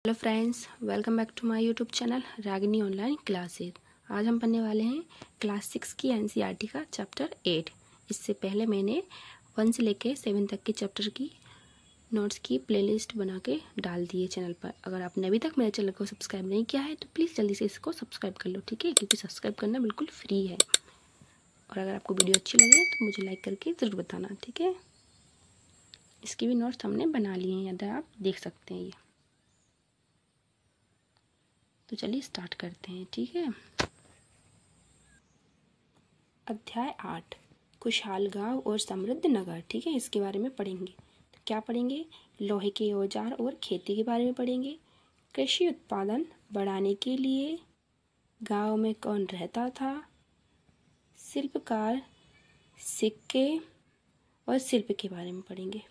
Hello friends, welcome back to my YouTube channel Ragini online classes. आज हम पढ़ने वाले हैं क्लास 6 की एनसीईआरटी का चैप्टर 8। इससे पहले मैंने 1 से लेके 7 तक के चैप्टर की नोट्स की प्लेलिस्ट बना के डाल दी है चैनल पर। अगर आपने अभी तक मेरे चैनल को सब्सक्राइब नहीं किया है तो प्लीज़ जल्दी से इसको सब्सक्राइब कर लो, ठीक है, क्योंकि सब्सक्राइब करना बिल्कुल फ्री है। और अगर आपको वीडियो अच्छी लगे तो मुझे लाइक करके ज़रूर बताना, ठीक है। इसकी भी नोट्स हमने बना लिए हैं, यदि आप देख सकते हैं ये। तो चलिए स्टार्ट करते हैं, ठीक है। अध्याय 8, खुशहाल गांव और समृद्ध नगर, ठीक है, इसके बारे में पढ़ेंगे। तो क्या पढ़ेंगे? लोहे के औजार और खेती के बारे में पढ़ेंगे। कृषि उत्पादन बढ़ाने के लिए गांव में कौन रहता था, शिल्पकार, सिक्के और शिल्प के बारे में पढ़ेंगे।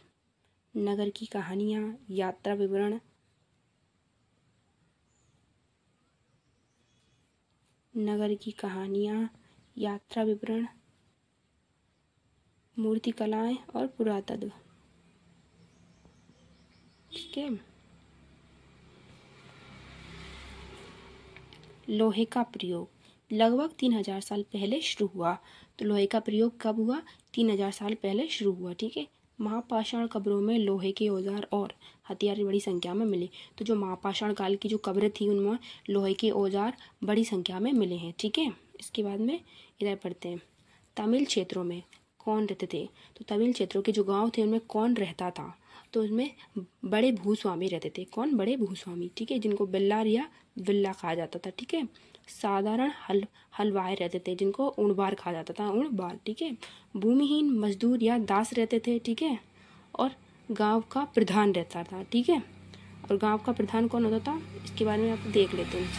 नगर की कहानियाँ, यात्रा विवरण, नगर की कहानियाँ, यात्रा विवरण, मूर्तिकलाएं और पुरातत्व, ठीक है। लोहे का प्रयोग लगभग 3000 साल पहले शुरू हुआ। तो लोहे का प्रयोग कब हुआ? 3000 साल पहले शुरू हुआ, ठीक है। महापाषाण कब्रों में लोहे के औजार और हथियार बड़ी संख्या में मिले। तो जो महापाषाण काल की जो कब्रें थी उनमें लोहे के औजार बड़ी संख्या में मिले हैं, ठीक है। इसके बाद में इधर पढ़ते हैं, तमिल क्षेत्रों में कौन रहते थे। तो तमिल क्षेत्रों के जो गांव थे उनमें कौन रहता था? तो उसमें बड़े भूस्वामी रहते थे। कौन? बड़े भूस्वामी, ठीक है, जिनको बिल्लार या बिल्ला कहा जाता था, ठीक है। साधारण हलवाई रहते थे, जिनको ऊणबार कहा जाता था, ऊणबार, ठीक है। भूमिहीन मजदूर या दास रहते थे, ठीक है। और गांव का प्रधान रहता था, ठीक है। और गांव का प्रधान कौन होता था, इसके बारे में आप देख लेते हैं।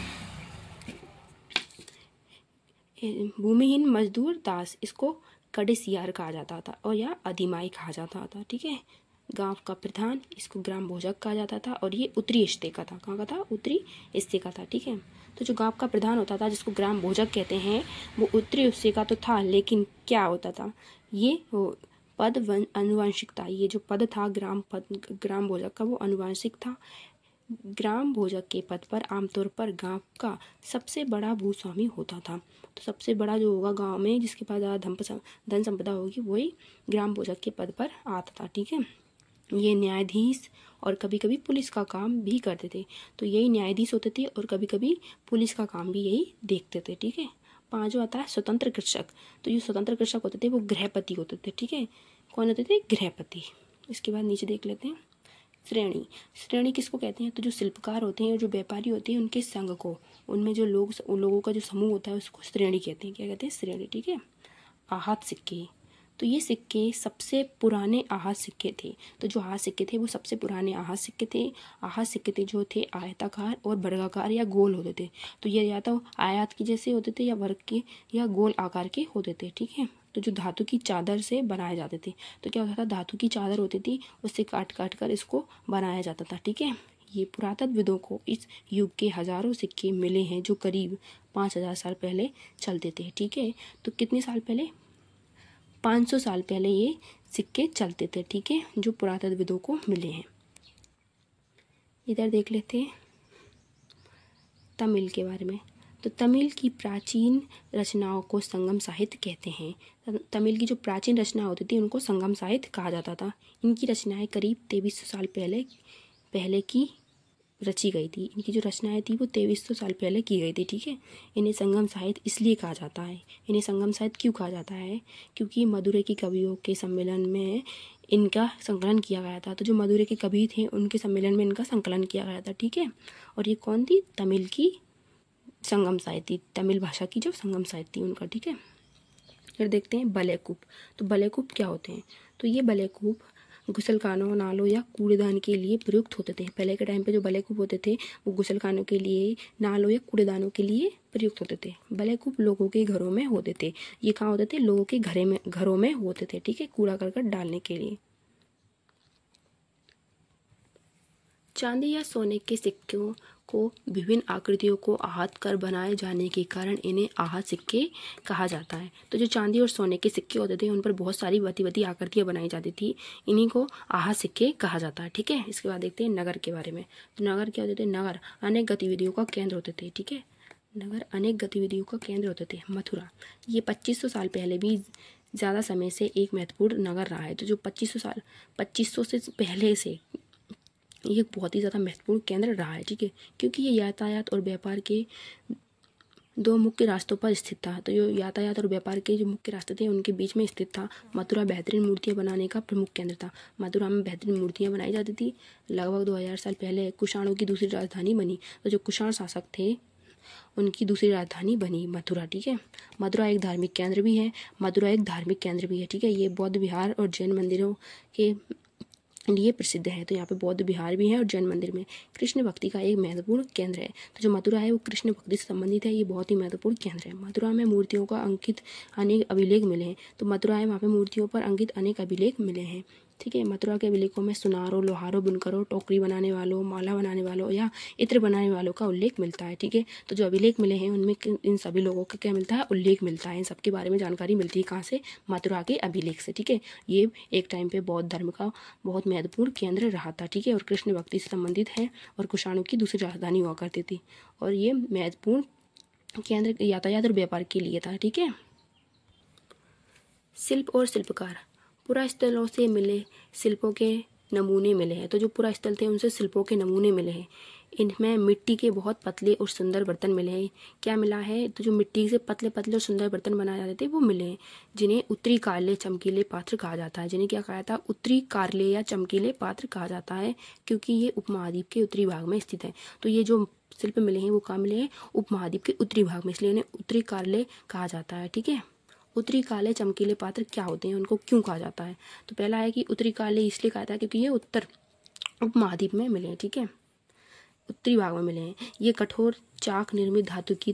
भूमिहीन मजदूर दास, इसको कड़ेसियार कहा जाता था और या अधिमाई कहा जाता था, ठीक है। गांव का प्रधान, इसको ग्राम भोजक कहा जाता था और ये उत्तरी हिस्से का था। कहाँ का था? उत्तरी हिस्से का था, ठीक है। तो जो गांव का प्रधान होता था, जिसको ग्राम भोजक कहते हैं, वो उत्तरी हिस्से का तो था, लेकिन क्या होता था, ये पद अनुवांशिक था। ये जो पद था ग्राम भोजक का, वो अनुवांशिक था। ग्राम भोजक के पद पर आमतौर पर गांव का सबसे बड़ा भूस्वामी होता था। तो सबसे बड़ा जो होगा गांव में, जिसके पास ज़्यादा धन संपदा होगी, वही ग्राम भोजक के पद पर आता था, ठीक है। ये न्यायाधीश और कभी कभी पुलिस का काम भी करते थे। तो यही न्यायाधीश होते थे और कभी कभी पुलिस का काम भी यही देखते थे, ठीक है। पांचवा आता है स्वतंत्र कृषक। तो जो स्वतंत्र कृषक होते थे वो गृहपति होते थे, ठीक है। कौन होते थे? गृहपति। इसके बाद नीचे देख लेते हैं, श्रेणी। श्रेणी किसको कहते हैं? तो जो शिल्पकार होते हैं, जो व्यापारी होते हैं, उनके संघ को, उनमें जो लोगों का जो समूह होता है उसको श्रेणी कहते हैं। क्या कहते हैं? श्रेणी, ठीक है। आहत सिक्के। तो ये सिक्के सबसे पुराने आहत सिक्के थे। तो जो आहत सिक्के थे वो सबसे पुराने आहत सिक्के थे। आहत सिक्के थे जो थे आयताकार और वर्गाकार या गोल होते थे। तो ये या तो आयत की जैसे होते थे या वर्ग के या गोल आकार के होते थे, ठीक है। तो जो धातु की चादर से बनाए जाते थे। तो क्या होता था, धातु की चादर होती थी, उससे काट काट कर इसको बनाया जाता था, ठीक है। ये पुरातत्वविदों को इस युग के हजारों सिक्के मिले हैं जो करीब 5000 साल पहले चलते थे, ठीक है। तो कितने साल पहले? 500 साल पहले ये सिक्के चलते थे, ठीक है, जो पुरातत्वविदों को मिले हैं। इधर देख लेते हैं तमिल के बारे में। तो तमिल की प्राचीन रचनाओं को संगम साहित्य कहते हैं। तमिल की जो प्राचीन रचना होती थी उनको संगम साहित्य कहा जाता था। इनकी रचनाएं करीब 2300 साल पहले की रची गई थी। इनकी जो रचनाएं थी वो 2300 साल पहले की गई थी, ठीक है। इन्हें संगम साहित्य इसलिए कहा जाता है। इन्हें संगम साहित्य क्यों कहा जाता है? क्योंकि मदुरै की कवियों के सम्मेलन में इनका संकलन किया गया था। तो जो मदुरै के कवि थे उनके सम्मेलन में इनका संकलन किया गया था, ठीक है। और ये कौन थी? तमिल की संगम साहित्य, तमिल भाषा की जो संगम साहित्य थी उनका, ठीक है। फिर देखते हैं बलेकूप। तो बलेकूप क्या होते हैं? तो ये बलेकूप गुसलखानों, नालों या कूड़ेदान के लिए प्रयुक्त होते थे। पहले के टाइम पे जो बलेकूप होते थे वो गुसलखानों के लिए, नालों या कूड़ेदानों के लिए प्रयुक्त होते थे। बलेकूप लोगों के घरों में होते थे। ये कहाँ होते थे? लोगों के घरों में होते थे, ठीक है, कूड़ा करकट डालने के लिए। चांदी या सोने के सिक्कों को विभिन्न आकृतियों को आहत कर बनाए जाने के कारण इन्हें आहत सिक्के कहा जाता है। तो जो चांदी और सोने के सिक्के होते थे उन पर बहुत सारी बती बती आकृतियाँ बनाई जाती थी, इन्हीं को आहत सिक्के कहा जाता है। ठीक है, इसके बाद देखते हैं नगर के बारे में। तो नगर क्या होते थे? नगर अनेक गतिविधियों का केंद्र होते थे। ठीक है, नगर अनेक गतिविधियों का केंद्र होते थे। मथुरा ये 2500 साल पहले भी ज़्यादा समय से एक महत्वपूर्ण नगर रहा है। तो जो 2500 से पहले से ये बहुत ही ज़्यादा महत्वपूर्ण केंद्र रहा है। ठीक है, क्योंकि ये यातायात और व्यापार के दो मुख्य रास्तों पर स्थित था। तो जो यातायात और व्यापार के जो मुख्य रास्ते थे उनके बीच में स्थित था। मथुरा बेहतरीन मूर्तियाँ बनाने का प्रमुख केंद्र था। मथुरा में बेहतरीन मूर्तियाँ बनाई जाती थी। लगभग 2000 साल पहले कुषाणों की दूसरी राजधानी बनी। तो जो कुषाण शासक थे उनकी दूसरी राजधानी बनी मथुरा। ठीक है, मथुरा एक धार्मिक केंद्र भी है। ठीक है, ये बौद्ध विहार और जैन मंदिरों के लिए प्रसिद्ध है। तो यहाँ पे बौद्ध विहार भी है और जैन मंदिर में कृष्ण भक्ति का एक महत्वपूर्ण केंद्र है। तो जो मथुरा है वो कृष्ण भक्ति से संबंधित है, ये बहुत ही महत्वपूर्ण केंद्र है। मथुरा में मूर्तियों का अंकित अनेक अभिलेख मिले हैं। तो मथुरा है, वहाँ पे मूर्तियों पर अंकित अनेक अभिलेख मिले हैं। ठीक है, मथुरा के अभिलेखों में सुनारों, लोहारों, बुनकरों, टोकरी बनाने वालों, माला बनाने वालों या इत्र बनाने वालों का उल्लेख मिलता है। ठीक है, तो जो अभिलेख मिले हैं उनमें इन सभी लोगों का क्या मिलता है? उल्लेख मिलता है। इन सबके बारे में जानकारी मिलती है कहाँ से? मथुरा के अभिलेख से। ठीक है, ये एक टाइम पे बौद्ध धर्म का बहुत महत्वपूर्ण केंद्र रहा था। ठीक है, और कृष्ण भक्ति से संबंधित है और कुषाणों की दूसरी राजधानी हुआ करती थी और ये महत्वपूर्ण केंद्र यातायात और व्यापार के लिए था। ठीक है, शिल्प और शिल्पकार पुरास्थलों से मिले शिल्पों के नमूने मिले हैं। तो जो पुरास्थल थे उनसे शिल्पों के नमूने मिले हैं। इनमें मिट्टी के बहुत पतले और सुंदर बर्तन मिले हैं। क्या मिला है? तो जो मिट्टी से पतले पतले और सुंदर बर्तन बनाए जाते थे वो मिले हैं, जिन्हें उत्तरी कार्ले चमकीले पात्र कहा जाता है। जिन्हें क्या कहा जाता है? उत्तरी कार्ले या चमकीले पात्र कहा जाता है, क्योंकि ये उपमहाद्वीप के उत्तरी भाग में स्थित है। तो ये जो शिल्प मिले हैं वो कहाँ मिले हैं? उपमहाद्वीप के उत्तरी भाग में, इसलिए इन्हें उत्तरी कार्ले कहा जाता है। ठीक है, उत्तरी काले चमकीले पात्र क्या होते हैं, उनको क्यों कहा जाता है? तो पहला है कि उत्तरी काले इसलिए कहा जाता है क्योंकि ये उत्तर उपमहाद्वीप में मिले हैं। ठीक है, उत्तरी भाग में मिले हैं। ये कठोर चाक निर्मित धातु की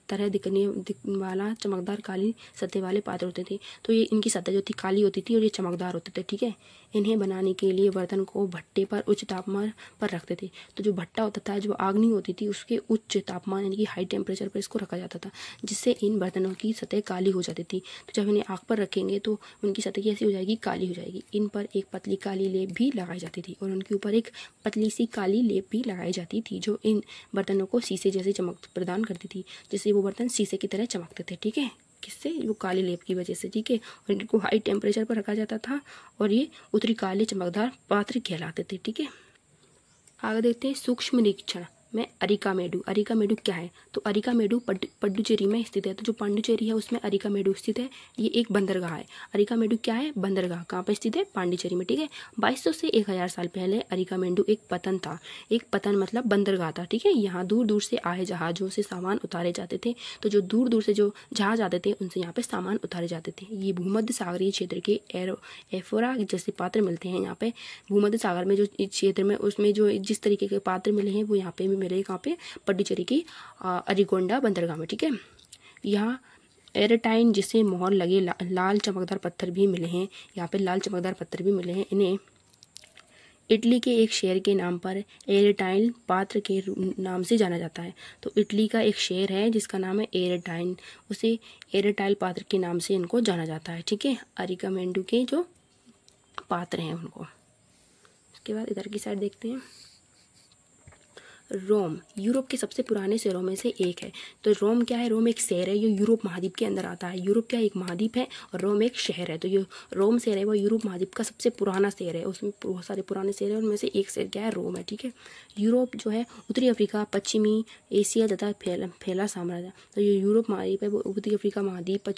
तरह दिखने वाला चमकदार काली सतह वाले पात्र होते थे। तो ये इनकी सतह जो थी काली होती थी और ये चमकदार होते थे। ठीक है, इन्हें बनाने के लिए बर्तन को भट्टे पर उच्च तापमान पर रखते थे। तो जो भट्टा होता था, जो आग्नि होती थी, उसके उच्च तापमान यानी कि हाई टेम्परेचर पर इसको रखा जाता था, जिससे इन बर्तनों की सतह काली हो जाती थी। तो जब इन्हें आग पर रखेंगे तो उनकी सतह कैसी हो जाएगी? काली हो जाएगी। इन पर एक पतली काली लेप भी लगाई जाती थी और उनके ऊपर एक पतली सी काली लेप भी लगाई जाती थी, जो इन बर्तनों को शीशे जैसी चमक प्रदान करती थी, जिससे वो बर्तन शीशे की तरह चमकते थे। ठीक है, किससे? वो काली लेप की वजह से। ठीक है, और इनको हाई टेम्परेचर पर रखा जाता था और ये उत्तरी काले चमकदार पात्र कहलाते थे। ठीक है, आगे देखते हैं सूक्ष्म निरीक्षण में अरिकामेडु। अरिकामेडु क्या है? तो अरिकामेडु पुडुचेरी में स्थित है। तो जो पांडिचेरी है उसमें अरिकामेडु स्थित है। ये एक बंदरगाह है। अरिकामेडु क्या है? बंदरगाह। कहाँ पर स्थित है? पांडिचेरी में। ठीक है, 2200 से 1000 साल पहले अरिकामेडु एक पतन था। एक पतन मतलब बंदरगाह था। ठीक है, यहाँ दूर दूर से आए जहाजों से सामान उतारे जाते थे। तो जो दूर दूर से जो जहाज आते थे उनसे यहाँ पे सामान उतारे जाते थे। ये भूमध्य सागरीय क्षेत्र के एफोरा जैसे पात्र मिलते हैं यहाँ पे। भूमध्य सागर में जो क्षेत्र में उसमें जो जिस तरीके के पात्र मिले हैं वो यहाँ पे मिले, कहाँ पे? पुडुचेरी की अरिगोंडा बंदरगाह में। ठीक है, यहाँ एरेटाइन जिसे मोहर लगे लाल चमकदार पत्थर भी मिले हैं। यहाँ पे लाल चमकदार पत्थर भी मिले हैं। इन्हें इटली के एक शहर के नाम पर एरेटाइन पात्र के नाम से जाना जाता है। तो इटली का एक शहर है जिसका नाम है एरेटाइन, उसे एरेटाइल पात्र के नाम से इनको जाना जाता है। ठीक है, अरिकामेडु के जो पात्र हैं उनको। उसके बाद इधर की साइड देखते हैं। रोम यूरोप के सबसे पुराने शहरों में से एक है। तो रोम क्या है? रोम एक शहर है, ये यूरोप महाद्वीप के अंदर आता है। यूरोप क्या एक महाद्वीप है और रोम एक शहर है। तो ये रोम शहर है वो यूरोप महाद्वीप का सबसे पुराना शहर है। उसमें बहुत सारे पुराने शहर हैं, उनमें से एक शहर क्या है? रोम है। ठीक है, यूरोप जो है उत्तरी अफ्रीका, पश्चिमी एशिया तथा फैला साम्राज्य। तो ये यूरोप महाद्वीप है वो उत्तरी अफ्रीका महाद्वीप,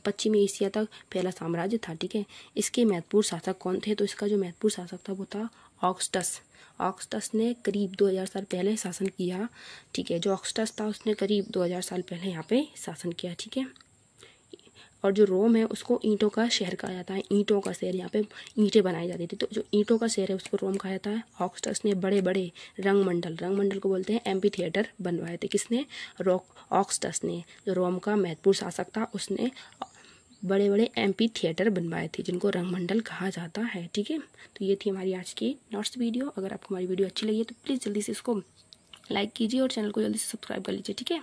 पश्चिमी एशिया तक फैला साम्राज्य था। ठीक है, इसके महत्वपूर्ण शासक कौन थे? तो इसका जो महत्वपूर्ण शासक था वो था ऑगस्टस। ऑगस्टस ने करीब 2000 साल पहले शासन किया। ठीक है, जो ऑगस्टस था उसने करीब 2000 साल पहले यहाँ पे शासन किया। ठीक है, और जो रोम है उसको ईंटों का शहर कहा जाता है। ईंटों का शहर, यहाँ पे ईंटें बनाई जाती थी। तो जो ईंटों का शहर है उसको रोम कहा जाता है। ऑगस्टस ने बड़े बड़े रंगमंडल को बोलते हैं एम्पी थिएटर बनवाए थे। किसने? ऑगस्टस ने। जो रोम का महत्वपूर्ण शासक था उसने बड़े बड़े एम्पी थिएटर बनवाए थे जिनको रंगमंडल कहा जाता है। ठीक है, तो ये थी हमारी आज की नोट्स वीडियो। अगर आपको हमारी वीडियो अच्छी लगी है तो प्लीज़ जल्दी से इसको लाइक कीजिए और चैनल को जल्दी से सब्सक्राइब कर लीजिए, ठीक है।